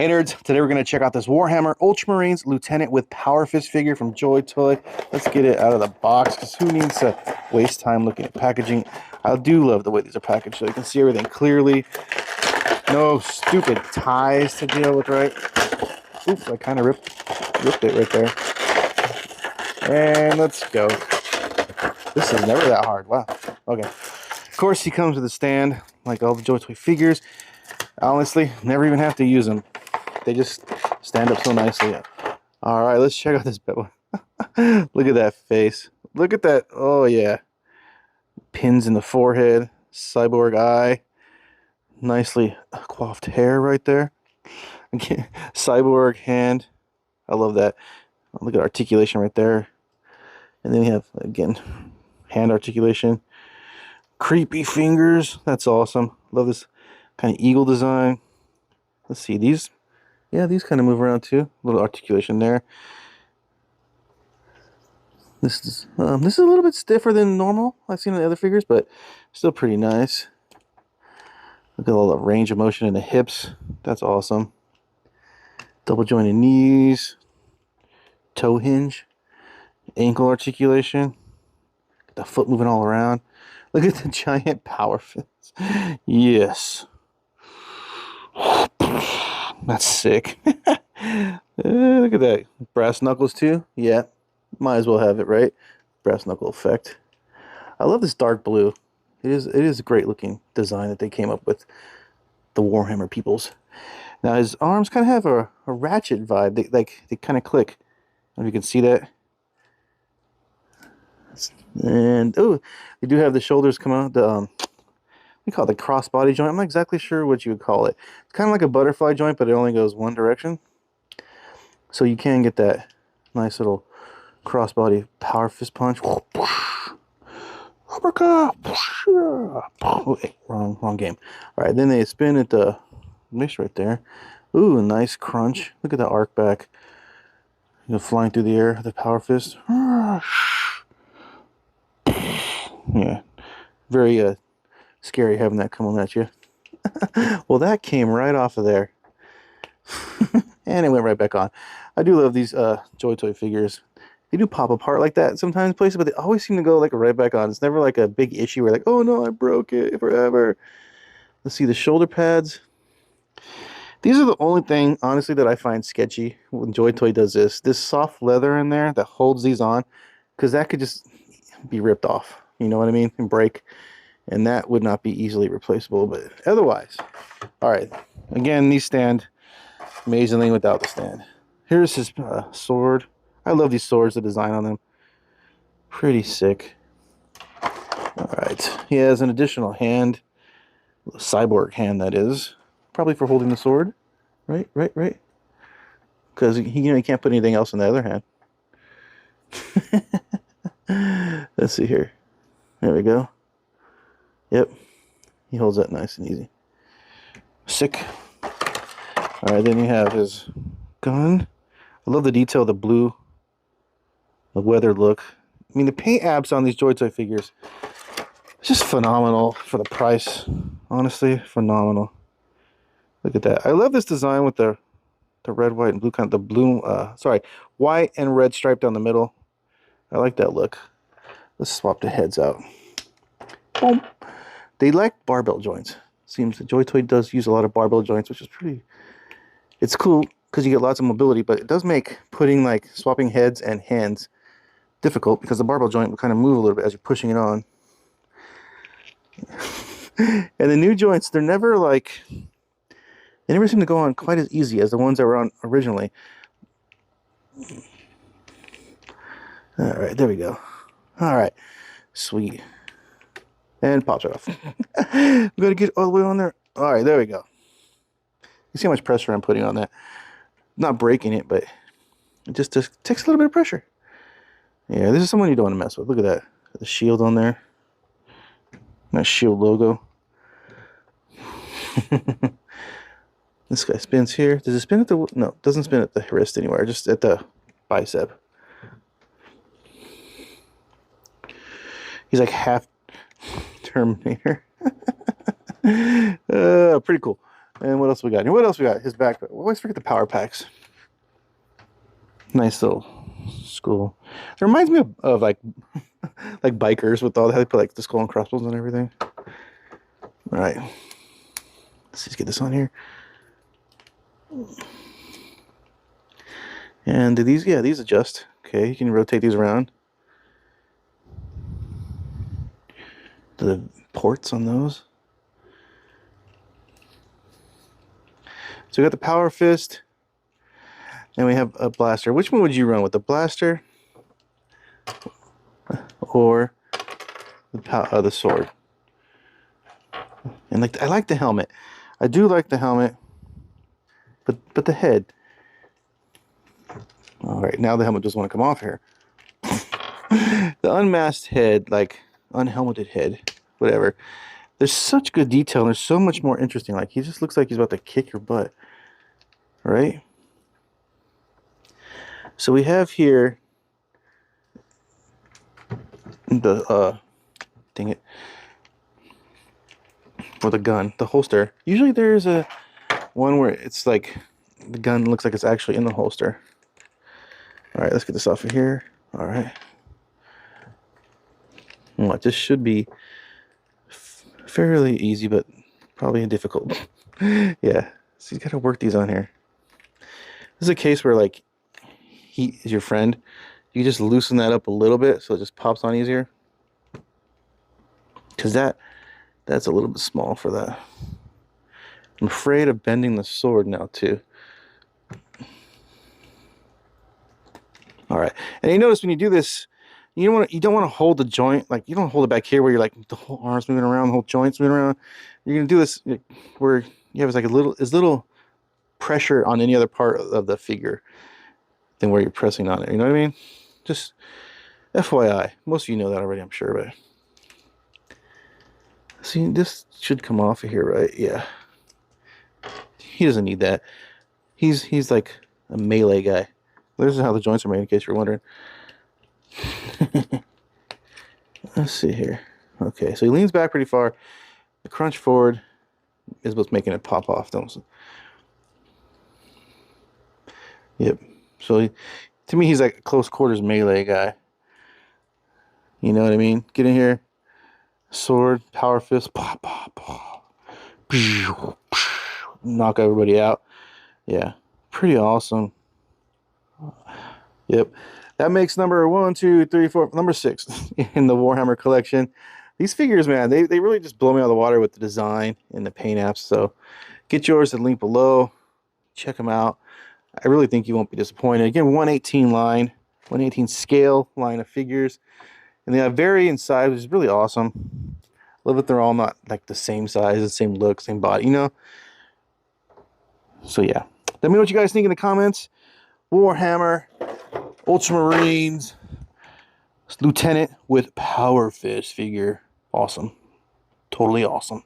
Hey nerds, today we're going to check out this Warhammer Ultramarine Lieutenant with Powerfist figure from JoyToy. Let's get it out of the box, because who needs to waste time looking at packaging? I do love the way these are packaged, so you can see everything clearly. No stupid ties to deal with, right? Oops, I kind of ripped it right there. And let's go. This is never that hard. Wow. Okay. Of course, he comes with a stand, like all the JoyToy figures. Honestly, never even have to use them. They just stand up so nicely. All right, let's check out this bed one. Look at that face. Look at that. Oh, yeah. Pins in the forehead. Cyborg eye. Nicely coiffed hair right there. Okay. Cyborg hand. I love that. Look at articulation right there. And then we have, again, hand articulation. Creepy fingers. That's awesome. Love this kind of eagle design. Let's see. These kind of move around too. A little articulation there. This is a little bit stiffer than normal I've seen in the other figures, but still pretty nice. Look at all the range of motion in the hips. That's awesome. Double jointed knees, toe hinge, ankle articulation. The foot moving all around. Look at the giant Powerfist. Yes. That's sick. Look at that. Brass knuckles too. Yeah. Might as well have it, right? Brass knuckle effect. I love this dark blue. It is a great looking design that they came up with, the Warhammer peoples. Now his arms kind of have a ratchet vibe. They kind of click. I don't know if you can see that. And oh, they do have the shoulders come out. The we call it the crossbody joint. I'm not exactly sure what you would call it. It's kind of like a butterfly joint, but it only goes one direction. So you can get that nice little crossbody power fist punch. Uppercut. Okay, wrong game. All right, then they spin at the mix right there. Ooh, a nice crunch. Look at the arc back. You know, flying through the air. The power fist. Yeah, very scary having that come on at you. Well, that came right off of there. And it went right back on. I do love these JoyToy figures. They do pop apart like that sometimes places, but they always seem to go like right back on. It's never like a big issue where like, oh no, I broke it forever. Let's see the shoulder pads. These are the only thing, honestly, that I find sketchy when JoyToy does this. This soft leather in there that holds these on, because that could just be ripped off. You know what I mean? And break. And that would not be easily replaceable, but otherwise. All right. Again, these stand amazingly without the stand. Here's his sword. I love these swords, the design on them. Pretty sick. All right. He has an additional hand. A cyborg hand, that is. Probably for holding the sword. Right. Because he can't put anything else in the other hand. Let's see here. There we go. Yep. He holds that nice and easy. Sick. All right, then you have his gun. I love the detail, the blue, the weathered look. I mean, the paint apps on these JoyToy figures, it's just phenomenal for the price. Honestly, phenomenal. Look at that. I love this design with the red, white, and blue kind of the blue. White and red stripe down the middle. I like that look. Let's swap the heads out. Boom. They like barbell joints. Seems that JoyToy does use a lot of barbell joints, which is pretty. It's cool because you get lots of mobility, but it does make putting like swapping heads and hands difficult because the barbell joint will kind of move a little bit as you're pushing it on. And the new joints, they never seem to go on quite as easy as the ones that were on originally. All right, there we go. All right, sweet. And pops it off. We gotta get all the way on there. All right, there we go. You see how much pressure I'm putting on that? Not breaking it, but it just takes a little bit of pressure. Yeah, this is someone you don't want to mess with. Look at that. The shield on there. Nice shield logo. This guy spins here. Does it spin at the... No, it doesn't spin at the wrist anywhere. Just at the bicep. He's like half Terminator. Pretty cool. And what else we got here? What else we got? His backpack. We always forget the power packs. Nice little skull. It reminds me of like like bikers with all how they put like the skull and crossbones and everything. All right. Let's just get this on here. And do these, yeah, these adjust. Okay, you can rotate these around. The ports on those. So we got the Powerfist, and we have a blaster. Which one would you run with, the blaster or the sword? And like, I like the helmet. I do like the helmet, but the head. All right, now the helmet doesn't want to come off here. The unmasked head, like unhelmeted head, whatever. There's such good detail. There's so much more interesting. Like, he just looks like he's about to kick your butt, right? So we have here the dang it, or the gun, the holster. Usually there's a one where it's like the gun looks like it's actually in the holster. All right, let's get this off of here. All right. Well, this should be fairly easy, but probably difficult. Yeah, so you got to work these on here. This is a case where, like, he is your friend. You just loosen that up a little bit so it just pops on easier. Because that's a little bit small for that. I'm afraid of bending the sword now too. All right, and you notice when you do this, you don't want to hold the joint, like you don't hold it back here where you're like the whole arm's moving around, the whole joint's moving around. You're gonna do this where you have like little pressure on any other part of the figure than where you're pressing on it. You know what I mean? Just FYI. Most of you know that already, I'm sure, but see, this should come off of here, right? Yeah. He doesn't need that. He's like a melee guy. This is how the joints are made, in case you're wondering. Let's see here. Okay, so he leans back pretty far. The crunch forward is what's making it pop off. Yep. So to me, he's like a close quarters melee guy. You know what I mean? Get in here. Sword, power fist, pop, pop, pop. Knock everybody out. Yeah, pretty awesome. Yep, that makes number 1, 2, 3, 4, number 6 in the Warhammer collection. These figures, man, they really just blow me out of the water with the design and the paint apps. So get yours at the link below. Check them out. I really think you won't be disappointed. Again, 118 line, 118 scale line of figures, and they have vary in size, which is really awesome. Love that they're all not like the same size, the same look, same body, you know. So yeah, let me know what you guys think in the comments. Warhammer Ultramarines Lieutenant with Powerfist figure. Awesome. Totally awesome.